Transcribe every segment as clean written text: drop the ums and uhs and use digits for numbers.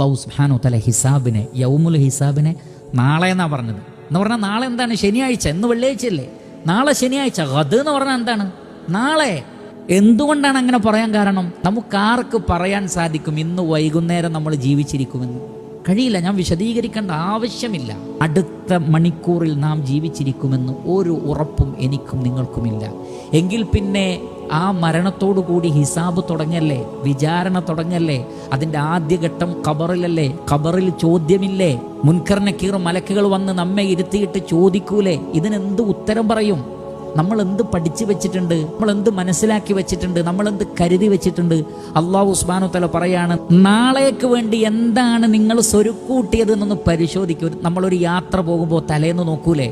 അല്ലാഹു സുബ്ഹാനഹു വ തആല ഹിസാബിനെ, യൗമുൽ ഹിസാബിനെ നാളെ എന്നാണ് പറഞ്ഞത്. എന്ന് പറഞ്ഞാൽ നാളെ എന്താണ്? ശനിയാഴ്ച. ഇന്ന് വെള്ളിയാഴ്ചയല്ലേ? നാളെ ശനിയാഴ്ച. ഗദ് എന്ന് പറഞ്ഞാൽ എന്താണ്? നാളെ. എന്തുകൊണ്ടാണ് അങ്ങനെ പറയാൻ കാരണം? നമുക്കാർക്ക് പറയാൻ സാധിക്കും ഇന്ന് വൈകുന്നേരം നമ്മൾ ജീവിച്ചിരിക്കുമെന്ന്? കഴിയില്ല. ഞാൻ വിശദീകരിക്കേണ്ട ആവശ്യമില്ല. അടുത്ത മണിക്കൂറിൽ നാം ജീവിച്ചിരിക്കുമെന്ന് ഒരു ഉറപ്പും എനിക്കും നിങ്ങൾക്കുമില്ല. എങ്കിൽ പിന്നെ ആ മരണത്തോടു കൂടി ഹിസാബ് തുടങ്ങല്ലേ, വിചാരണ തുടങ്ങല്ലേ. അതിൻ്റെ ആദ്യഘട്ടം ഖബറിലല്ലേ? ഖബറിൽ ചോദ്യമില്ലേ? മുൻകർ നക്കീർ മലക്കുകൾ വന്ന് നമ്മെ ഇരുത്തിയിട്ട് ചോദിക്കൂലേ? ഇതിനെന്ത് ഉത്തരം പറയും? നമ്മൾ എന്ത് പഠിച്ചു വെച്ചിട്ടുണ്ട്? നമ്മൾ എന്ത് മനസ്സിലാക്കി വെച്ചിട്ടുണ്ട്? നമ്മൾ എന്ത് കരുതി വെച്ചിട്ടുണ്ട്? അല്ലാഹു സുബ്ഹാനഹു വ തആല പറയാണ്, നാളേക്ക് വേണ്ടി എന്താണ് നിങ്ങൾ സ്വരുക്കൂട്ടിയത് എന്നൊന്ന് പരിശോധിക്കൂ. നമ്മളൊരു യാത്ര പോകുമ്പോൾ തലേന്ന് നോക്കൂലേ?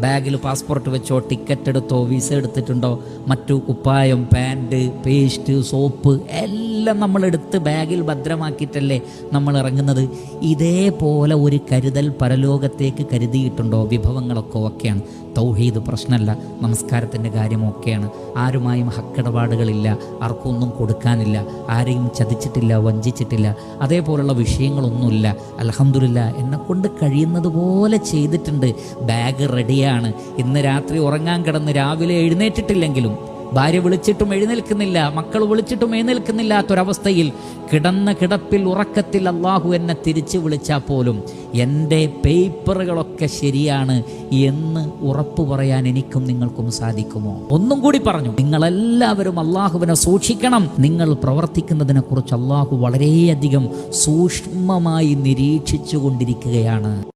ബാഗിൽ പാസ്പോർട്ട് വെച്ചോ, ടിക്കറ്റ് എടുത്തോ, വിസ എടുത്തിട്ടുണ്ടോ, മറ്റു കുപ്പായം, പാൻറ്, പേസ്റ്റ്, സോപ്പ് എല്ലാം നമ്മളെടുത്ത് ബാഗിൽ ഭദ്രമാക്കിയിട്ടല്ലേ നമ്മൾ ഇറങ്ങുന്നത്. ഇതേപോലെ ഒരു കരുതൽ പരലോകത്തേക്ക് കരുതിയിട്ടുണ്ടോ? വിഭവങ്ങളൊക്കെ ഓക്കെയാണ്, തൗഹീദ് പ്രശ്നമല്ല, നമസ്കാരത്തിൻ്റെ കാര്യമൊക്കെയാണ്, ആരുമായും ഹക്കിടപാടുകളില്ല, ആർക്കൊന്നും കൊടുക്കാനില്ല, ആരെയും ചതിച്ചിട്ടില്ല, വഞ്ചിച്ചിട്ടില്ല, അതേപോലുള്ള വിഷയങ്ങളൊന്നുമില്ല. അൽഹംദുലില്ലാഹ് എന്നെക്കൊണ്ട് കഴിയുന്നത് പോലെ ചെയ്തിട്ടുണ്ട്. ബാഗ് റെഡിയാണ്. ഇന്ന് രാത്രി ഉറങ്ങാൻ കിടന്ന് രാവിലെ എഴുന്നേറ്റിട്ടില്ലെങ്കിലും, ഭാര്യ വിളിച്ചിട്ടും എഴുന്നേൽക്കുന്നില്ല, മക്കൾ വിളിച്ചിട്ടും എഴുന്നേൽക്കുന്നില്ലാത്തൊരവസ്ഥയിൽ കിടന്ന കിടപ്പിൽ ഉറക്കത്തിൽ അള്ളാഹു എന്നെ തിരിച്ചു വിളിച്ചാൽ പോലും എൻ്റെ പേപ്പറുകളൊക്കെ ശരിയാണ് എന്ന് ഉറപ്പ് പറയാൻ എനിക്കും നിങ്ങൾക്കും സാധിക്കുമോ? ഒന്നും കൂടി പറഞ്ഞു, നിങ്ങളെല്ലാവരും അള്ളാഹുവിനെ സൂക്ഷിക്കണം. നിങ്ങൾ പ്രവർത്തിക്കുന്നതിനെ കുറിച്ച് അള്ളാഹു വളരെയധികം സൂക്ഷ്മമായി നിരീക്ഷിച്ചു കൊണ്ടിരിക്കുകയാണ്.